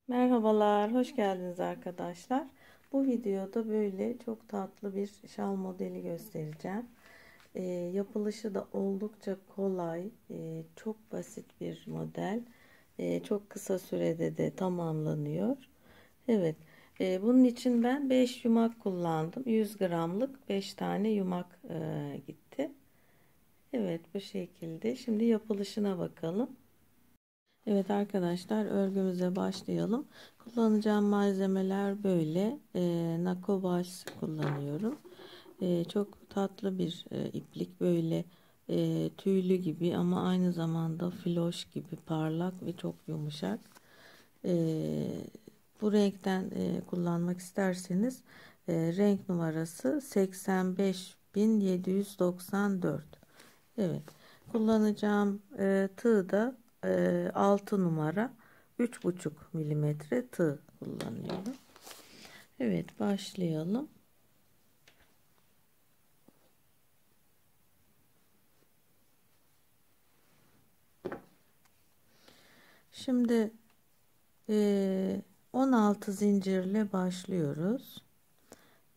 Merhabalar, hoş geldiniz arkadaşlar. Bu videoda böyle çok tatlı bir şal modeli göstereceğim. Yapılışı da oldukça kolay, çok basit bir model. Çok kısa sürede de tamamlanıyor. Evet, bunun için ben 5 yumak kullandım. 100 gramlık 5 tane yumak gitti. Evet, bu şekilde. Şimdi yapılışına bakalım. Evet arkadaşlar, örgümüze başlayalım. Kullanacağım malzemeler böyle. Nakobas kullanıyorum. Çok tatlı bir iplik, böyle tüylü gibi ama aynı zamanda floş gibi parlak ve çok yumuşak. Bu renkten kullanmak isterseniz renk numarası 85794. Evet, kullanacağım tığ da 6 numara 3,5 milimetre tığ kullanıyorum. Evet, başlayalım. Şimdi 16 zincirle başlıyoruz.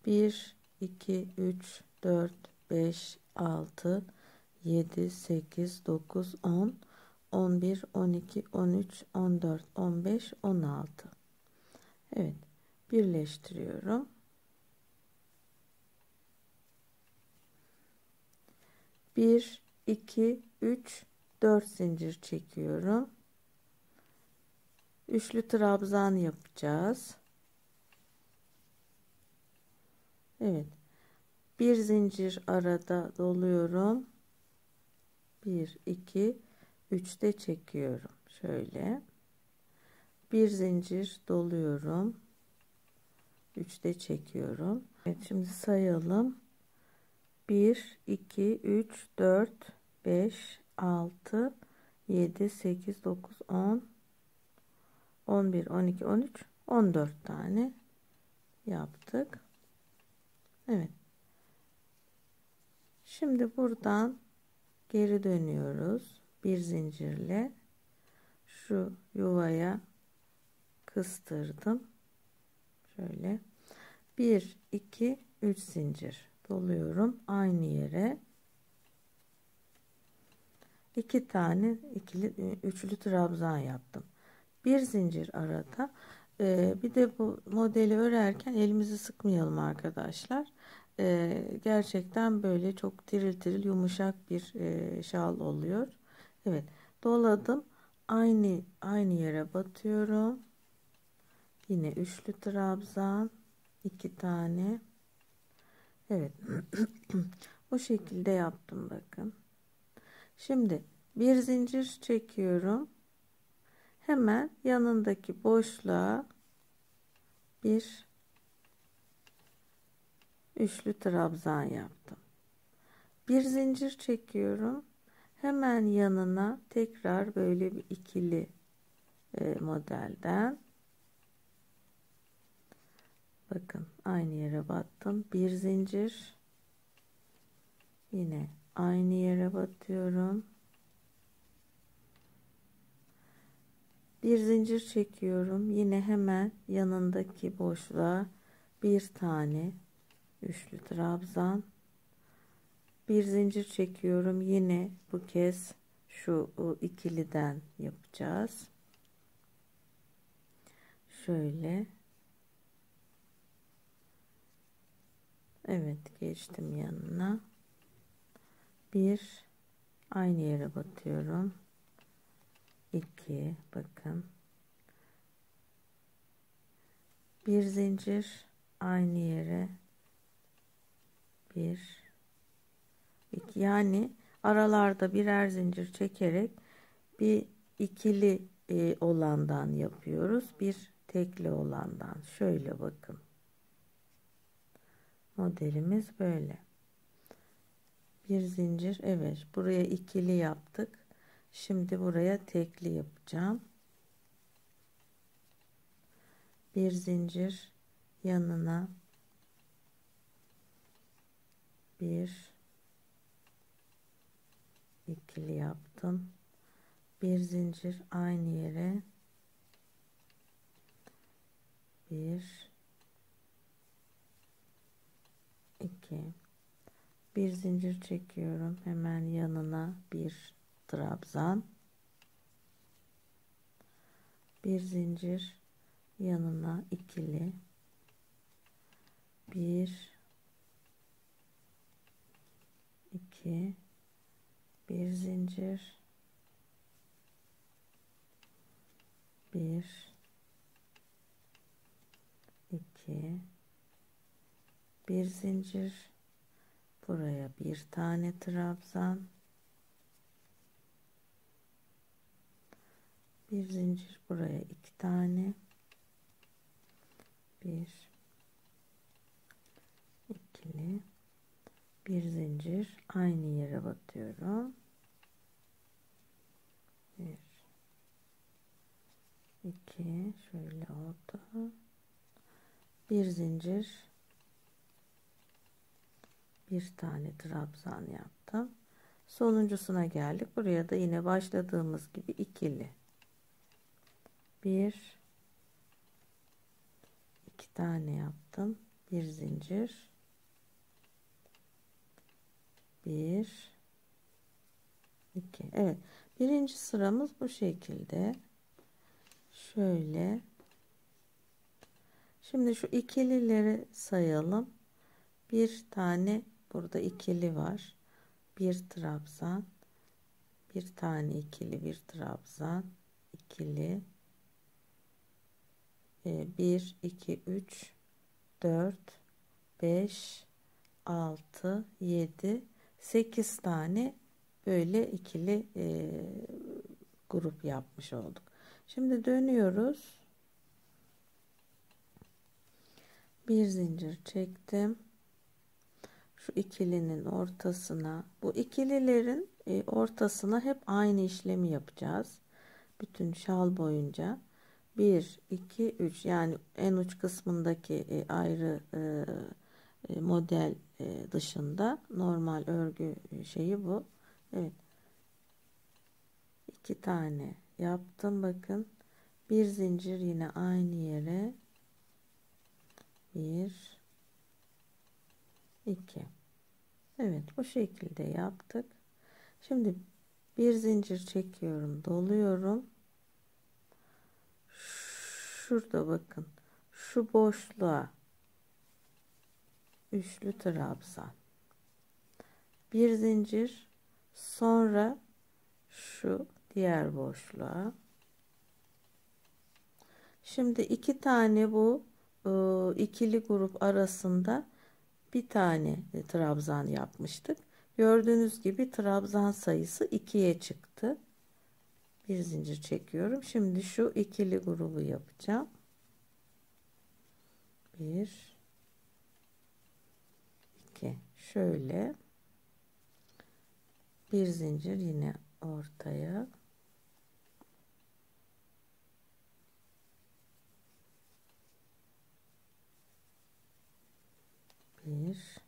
1 2 3 4 5 6 7 8 9 10 11 12 13 14 15 16. Evet, birleştiriyorum. 1 2 3 4 zincir çekiyorum. Üçlü trabzan yapacağız. Evet, bir zincir arada doluyorum. 1 2 3 de çekiyorum. Şöyle bir zincir doluyorum. 3 de çekiyorum. Evet, şimdi sayalım. 1 2 3 4 5 6 7 8 9 10 11 12 13 14 tane yaptık. Evet, şimdi buradan geri dönüyoruz. Bir zincirle şu yuvaya kıstırdım. Şöyle 1 2 3 zincir doluyorum aynı yere. 2 tane üçlü trabzan yaptım. Bir zincir arada. Bir de bu modeli örerken elimizi sıkmayalım arkadaşlar. Gerçekten böyle çok tiril tiril yumuşak bir şal oluyor. Evet, doladım. Aynı yere batıyorum. Yine üçlü trabzan, 2 tane. Evet. Bu şekilde yaptım, bakın. Şimdi bir zincir çekiyorum. Hemen yanındaki boşluğa bir üçlü trabzan yaptım. Bir zincir çekiyorum. Hemen yanına tekrar böyle bir ikili modelden, bakın aynı yere battım. Bir zincir, yine aynı yere batıyorum. Bir zincir çekiyorum. Yine hemen yanındaki boşluğa bir tane üçlü trabzan. Bir zincir çekiyorum. Yine bu kez şu ikiliden yapacağız. Şöyle. Evet, geçtim yanına. Bir, aynı yere batıyorum. 2, bakın. Bir zincir, aynı yere. 1, 2, yani aralarda birer zincir çekerek bir ikili olandan yapıyoruz. Bir tekli olandan. Şöyle bakın. Modelimiz böyle. Bir zincir, evet, buraya ikili yaptık. Şimdi buraya tekli yapacağım. Bir zincir yanına, bir ikili yaptım. Bir zincir aynı yere, 1 2 bir zincir çekiyorum, hemen yanına bir trabzan, bir zincir, yanına ikili, 1 2 bir zincir, 1 2 bir zincir, buraya bir tane trabzan, bir zincir, buraya iki tane, 1 ikili, bir zincir, aynı yere batıyorum, 1 2 şöyle oldu, bir zincir, bir tane trabzan yaptım, sonuncusuna geldik. Buraya da yine başladığımız gibi ikili, bir iki tane yaptım, bir zincir, bir iki. Evet, birinci sıramız bu şekilde. Şöyle, şimdi şu ikilileri sayalım. Bir tane burada ikili var, bir trabzan, bir tane ikili, bir trabzan, ikili, 1 2 3 4 5 6 7 8 tane böyle ikili grup yapmış olduk. Şimdi dönüyoruz. Bir zincir çektim. Şu ikilinin ortasına, bu ikililerin ortasına hep aynı işlemi yapacağız. Bütün şal boyunca 1 2 3, yani en uç kısmındaki ayrı model dışında normal örgü şeyi bu. Evet, iki tane yaptım, bakın, bir zincir, yine aynı yere, 1 2. Evet, bu şekilde yaptık. Şimdi bir zincir çekiyorum, doluyorum. Şurada bakın, şu boşluğa üçlü trabzan, bir zincir, sonra şu diğer boşluğa. Şimdi iki tane bu ikili grup arasında bir tane trabzan yapmıştık. Gördüğünüz gibi trabzan sayısı 2'ye çıktı. Bir zincir çekiyorum. Şimdi şu ikili grubu yapacağım. 1 2 şöyle, bir zincir, yine ortaya, 1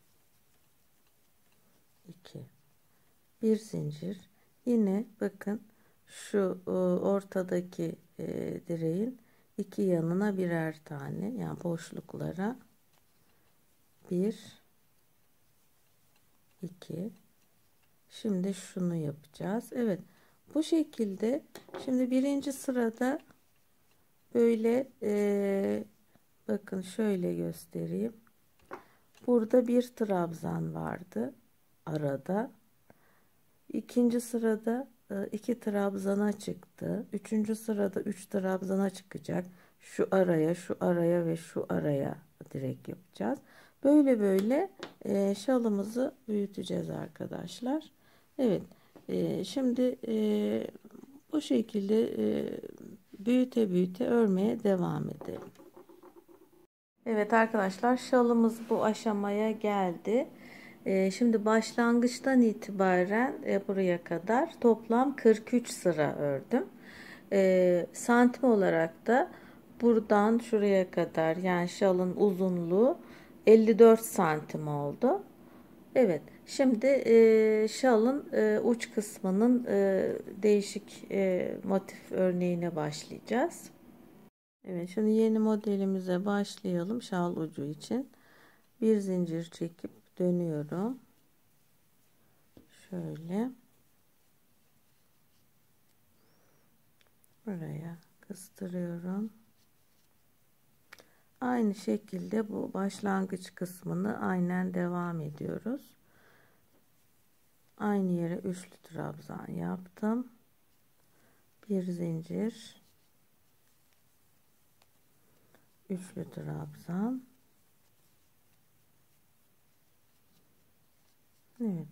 2 bir zincir, yine bakın şu ortadaki direğin iki yanına birer tane, yani boşluklara, 1 2. Şimdi şunu yapacağız. Evet, bu şekilde. Şimdi birinci sırada böyle bakın şöyle göstereyim. Burada bir trabzan vardı arada. İkinci sırada iki trabzana çıktı. Üçüncü sırada üç trabzana çıkacak. Şu araya, şu araya ve şu araya direkt yapacağız. Böyle böyle şalımızı büyüteceğiz arkadaşlar. Evet, şimdi bu şekilde büyüte büyüte örmeye devam edelim. Evet arkadaşlar, şalımız bu aşamaya geldi. Şimdi başlangıçtan itibaren buraya kadar toplam 43 sıra ördüm. Santim olarak da buradan şuraya kadar, yani şalın uzunluğu 54 santim oldu. Evet, şimdi şalın uç kısmının değişik motif örneğine başlayacağız. Evet, şimdi yeni modelimize başlayalım. Şal ucu için bir zincir çekip dönüyorum. Şöyle buraya kıstırıyorum. Aynı şekilde bu başlangıç kısmını aynen devam ediyoruz. Aynı yere üçlü trabzan yaptım. Bir zincir, üçlü trabzan. Evet.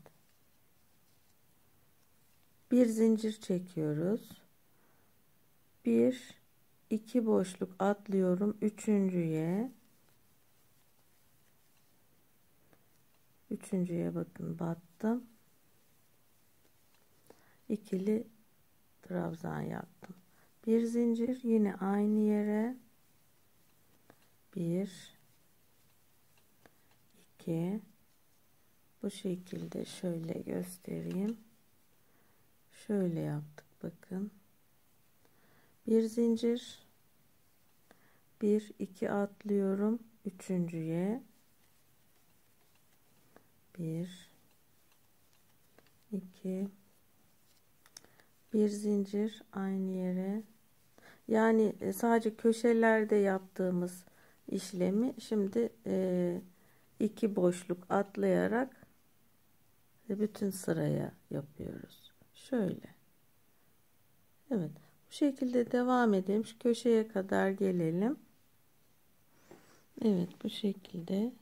Bir zincir çekiyoruz. Bir, iki boşluk atlıyorum. Üçüncüye bakın battım. İkili trabzan yaptım. Bir zincir yine aynı yere. Bir, iki. Bu şekilde şöyle göstereyim. Şöyle yaptık bakın. Bir zincir. Bir, iki atlıyorum. Üçüncüye. Bir, iki. Bir zincir aynı yere. Yani sadece köşelerde yaptığımız işlemi şimdi iki boşluk atlayarak bütün sıraya yapıyoruz. Şöyle. Evet. Bu şekilde devam edelim. Şu köşeye kadar gelelim. Evet, bu şekilde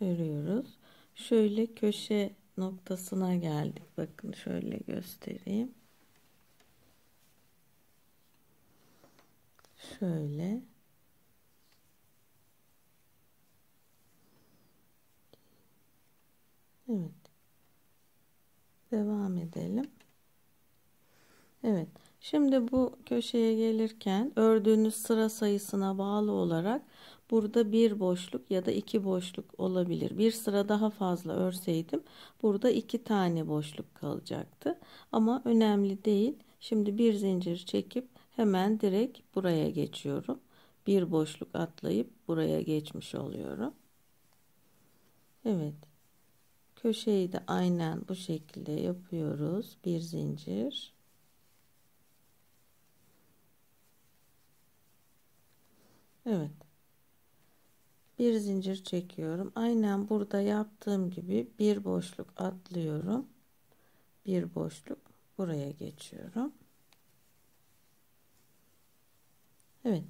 örüyoruz. Şöyle köşe noktasına geldik. Bakın şöyle göstereyim. Şöyle. Evet. Devam edelim. Evet. Şimdi bu köşeye gelirken ördüğünüz sıra sayısına bağlı olarak burada bir boşluk ya da iki boşluk olabilir. Bir sıra daha fazla örseydim burada iki tane boşluk kalacaktı. Ama önemli değil. Şimdi bir zincir çekip hemen direkt buraya geçiyorum. Bir boşluk atlayıp buraya geçmiş oluyorum. Evet. Köşeyi de aynen bu şekilde yapıyoruz. Bir zincir. Evet. Bir zincir çekiyorum. Aynen burada yaptığım gibi bir boşluk atlıyorum. Bir boşluk buraya geçiyorum. Evet.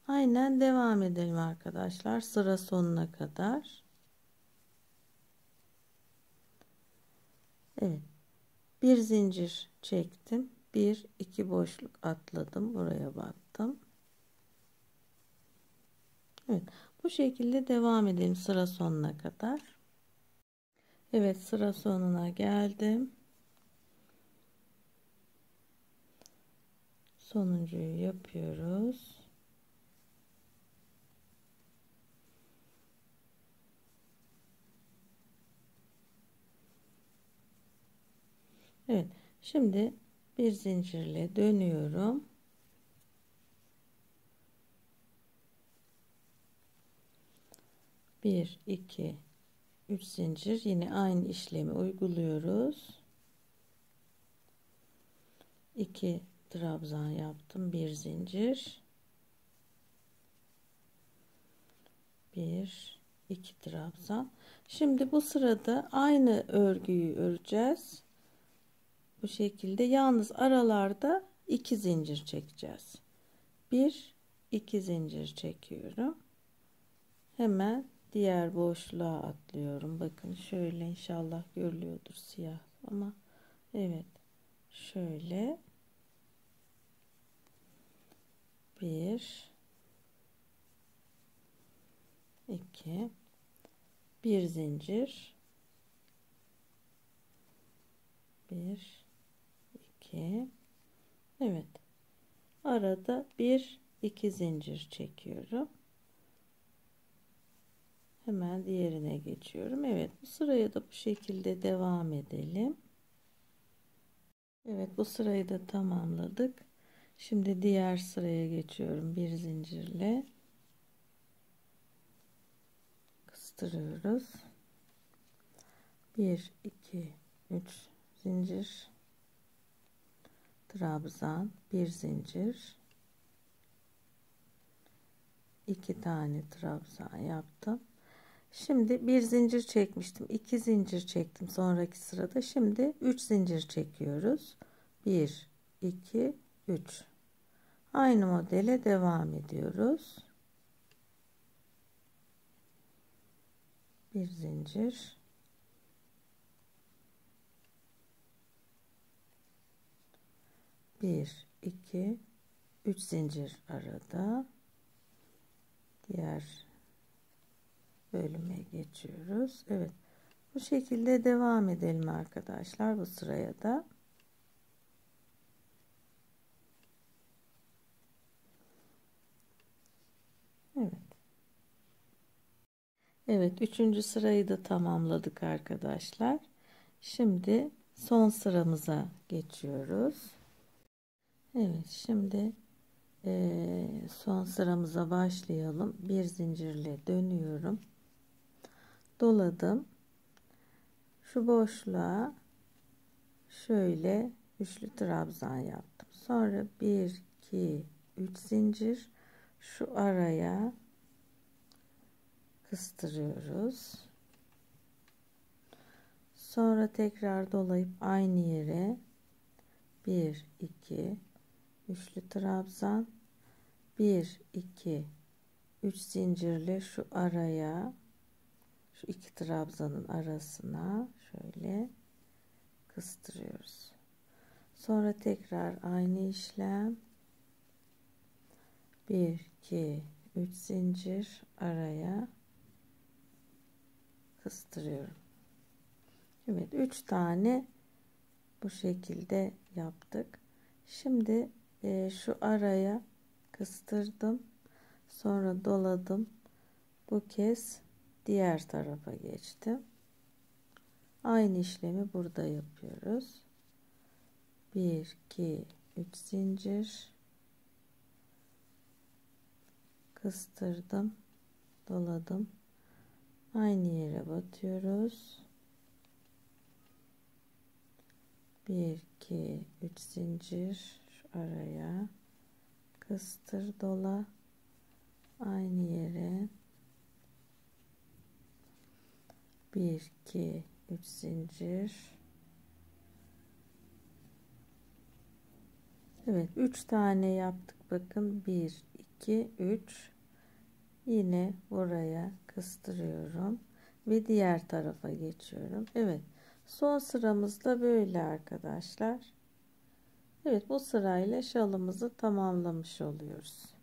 Aynen devam edelim arkadaşlar. Sıra sonuna kadar. Evet. Bir zincir çektim. Bir, iki boşluk atladım. Buraya battım. Evet. Bu şekilde devam edelim sıra sonuna kadar. Evet, sıra sonuna geldim. Sonuncuyu yapıyoruz. Evet. Şimdi bir zincirle dönüyorum. Bir, iki, üç zincir. Yine aynı işlemi uyguluyoruz. 2 trabzan yaptım. Bir zincir. Bir, iki trabzan. Şimdi bu sırada aynı örgüyü öreceğiz. Bu şekilde yalnız aralarda iki zincir çekeceğiz. Bir, iki zincir çekiyorum. Hemen diğer boşluğa atlıyorum. Bakın şöyle, inşallah görülüyordur siyah ama evet, şöyle bir, iki, bir zincir, bir, iki, evet, arada bir, iki zincir çekiyorum. Hemen diğerine geçiyorum. Evet, bu sıraya da bu şekilde devam edelim. Evet, bu sırayı da tamamladık. Şimdi diğer sıraya geçiyorum. Bir zincirle kıstırıyoruz. 1 2 3 zincir, trabzan, bir zincir, 2 tane trabzan yaptım. Şimdi bir zincir çekmiştim, 2 zincir çektim sonraki sırada. Şimdi 3 zincir çekiyoruz. 1 2 3. Aynı modele devam ediyoruz. Bir zincir, 1 2 3 zincir arada. Diğer bölüme geçiyoruz. Evet, bu şekilde devam edelim arkadaşlar bu sıraya da. Evet. Evet, üçüncü sırayı da tamamladık arkadaşlar. Şimdi son sıramıza geçiyoruz. Evet, şimdi son sıramıza başlayalım. Bir zincirle dönüyorum. Doladım. Şu boşluğa şöyle üçlü trabzan yaptım. Sonra 1 2 3 zincir, şu araya kıstırıyoruz. Sonra tekrar dolayıp aynı yere 1 2 üçlü trabzan, 1 2 3 zincirle şu araya, şu iki trabzanın arasına şöyle kıstırıyoruz. Sonra tekrar aynı işlem, 1 2 3 zincir, araya kıstırıyorum. Evet, 3 tane bu şekilde yaptık. Şimdi şu araya kıstırdım, sonra doladım. Bu kez diğer tarafa geçtim. Aynı işlemi burada yapıyoruz. 1 2 3 zincir, kıstırdım, doladım, aynı yere batıyoruz. 1 2 3 zincir, şu araya kıstır, dola, aynı yere 1 2 3 zincir. Evet, 3 tane yaptık. Bakın, 1 2 3. Yine buraya kıstırıyorum ve diğer tarafa geçiyorum. Evet, son sıramız da böyle arkadaşlar. Evet, bu sırayla şalımızı tamamlamış oluyoruz.